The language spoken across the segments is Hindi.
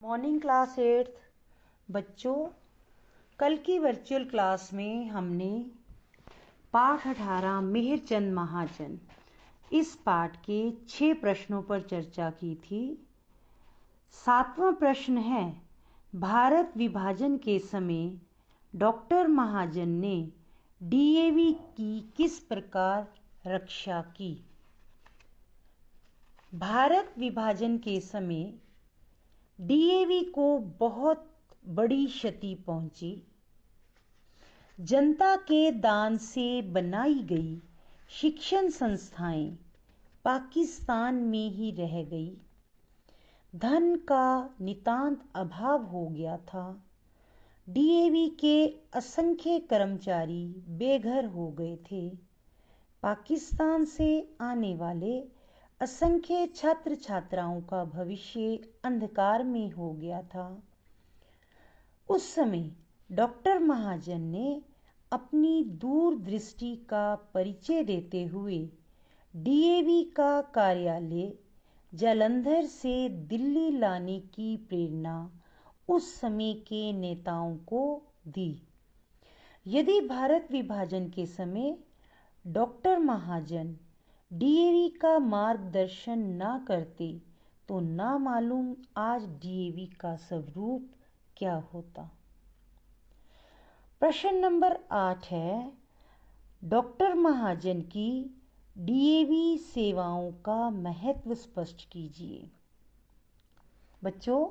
मॉर्निंग क्लास 8th बच्चों, कल की वर्चुअल क्लास में हमने पाठ 18 मेहरचंद महाजन इस पाठ के 6 प्रश्नों पर चर्चा की थी। 7वां प्रश्न है, भारत विभाजन के समय डॉक्टर महाजन ने डीएवी की किस प्रकार रक्षा की। भारत विभाजन के समय डीएवी को बहुत बड़ी क्षति पहुंची। जनता के दान से बनाई गई शिक्षण संस्थाएं पाकिस्तान में ही रह गई। धन का नितांत अभाव हो गया था। डीएवी के असंख्य कर्मचारी बेघर हो गए थे। पाकिस्तान से आने वाले असंख्य छात्र छात्राओं का भविष्य अंधकार में हो गया था। उस समय डॉक्टर महाजन ने अपनी दूरदृष्टि का परिचय देते हुए डीएवी का कार्यालय जालंधर से दिल्ली लाने की प्रेरणा उस समय के नेताओं को दी। यदि भारत विभाजन के समय डॉक्टर महाजन डीएवी का मार्गदर्शन ना करते तो ना मालूम आज डीएवी का स्वरूप क्या होता। प्रश्न नंबर 8 है, डॉक्टर महाजन की डीएवी सेवाओं का महत्व स्पष्ट कीजिए। बच्चों,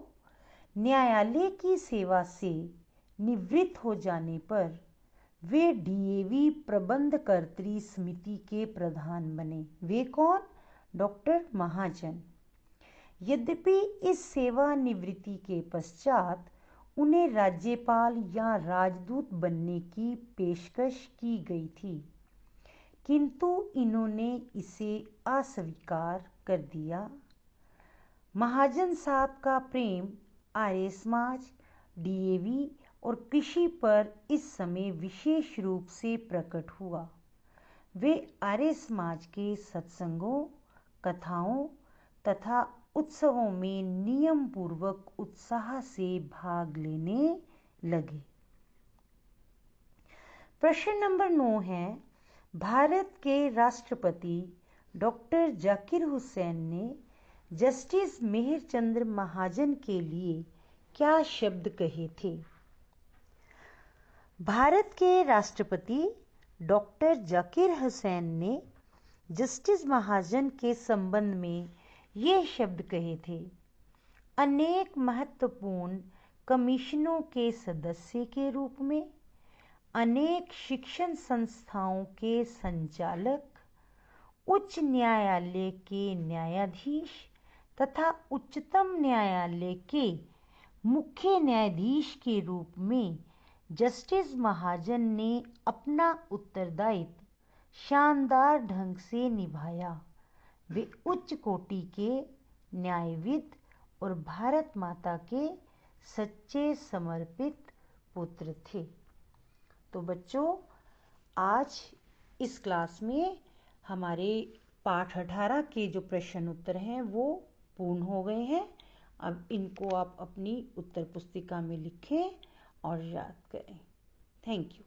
न्यायालय की सेवा से निवृत्त हो जाने पर वे डीएवी प्रबंधकर्त्री समिति के प्रधान बने। वे कौन? डॉक्टर महाजन। यद्यपि इस सेवानिवृत्ति के पश्चात उन्हें राज्यपाल या राजदूत बनने की पेशकश की गई थी, किंतु इन्होंने इसे अस्वीकार कर दिया। महाजन साहब का प्रेम आर्य समाज, डीएवी और कृषि पर इस समय विशेष रूप से प्रकट हुआ। वे आर्य समाज के सत्संगों, कथाओं तथा उत्सवों में नियम पूर्वक उत्साह से भाग लेने लगे। प्रश्न नंबर 9 है, भारत के राष्ट्रपति डॉक्टर जाकिर हुसैन ने जस्टिस मेहरचंद महाजन के लिए क्या शब्द कहे थे। भारत के राष्ट्रपति डॉक्टर जाकिर हुसैन ने जस्टिस महाजन के संबंध में ये शब्द कहे थे। अनेक महत्वपूर्ण कमीशनों के सदस्य के रूप में, अनेक शिक्षण संस्थाओं के संचालक, उच्च न्यायालय के न्यायाधीश तथा उच्चतम न्यायालय के मुख्य न्यायाधीश के रूप में जस्टिस महाजन ने अपना उत्तरदायित्व शानदार ढंग से निभाया। वे उच्च कोटि के न्यायविद और भारत माता के सच्चे समर्पित पुत्र थे। तो बच्चों, आज इस क्लास में हमारे पाठ 18 के जो प्रश्न उत्तर हैं वो पूर्ण हो गए हैं। अब इनको आप अपनी उत्तर पुस्तिका में लिखें और याद करें। Thank you.